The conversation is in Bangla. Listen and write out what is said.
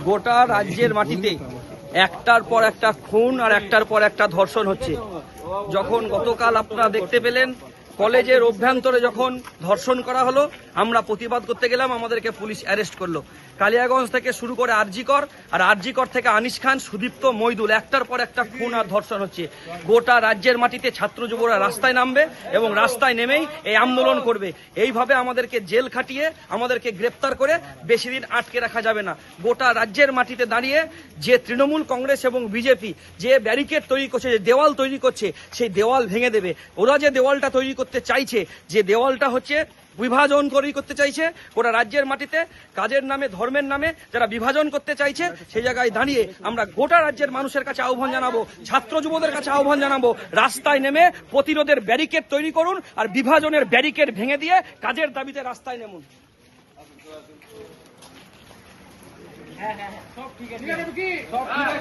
গোটা রাজ্যের মাটিতে একটার পর একটা খুন আর একটার পর একটা ধর্ষণ হচ্ছে। যখন গতকাল আপনারা দেখতে পেলেন কলেজের অভ্যন্তরে যখন ধর্ষণ করা হলো, আমরা প্রতিবাদ করতে গেলাম, আমাদেরকে পুলিশ অ্যারেস্ট করলো। কালিয়াগঞ্জ থেকে শুরু করে আরজিকর, আর আরজিকর থেকে আনিস খান, সুদীপ্ত, মইদুল, একটার পর একটা খুন আর ধর্ষণ হচ্ছে। গোটা রাজ্যের মাটিতে ছাত্র যুবরা রাস্তায় নামবে এবং রাস্তায় নেমেই এই আন্দোলন করবে। এইভাবে আমাদেরকে জেল খাটিয়ে আমাদেরকে গ্রেপ্তার করে বেশি দিন আটকে রাখা যাবে না। গোটা রাজ্যের মাটিতে দাঁড়িয়ে যে তৃণমূল কংগ্রেস এবং বিজেপি যে ব্যারিকেড তৈরি করছে, যে দেওয়াল তৈরি করছে, সেই দেওয়াল ভেঙে দেবে। ওরা যে দেওয়ালটা তৈরি করতে চাইছে, যে দেওয়ালটা হচ্ছে বিভাজন তৈরি করতে চাইছে গোটা রাজ্যের মাটিতে, কাজের নামে, ধর্মের নামে যারা বিভাজন করতে চাইছে, সেই জায়গায় দাঁড়িয়ে আমরা গোটা রাজ্যের মানুষের কাছে আহ্বান জানাবো, ছাত্র যুবদের কাছে আহ্বান জানাবো, রাস্তায় নেমে প্রতিরোধের ব্যারিকেড তৈরি করুন আর বিভাজনের ব্যারিকেড ভেঙে দিয়ে কাজের দাবিতে রাস্তায় নেমুন।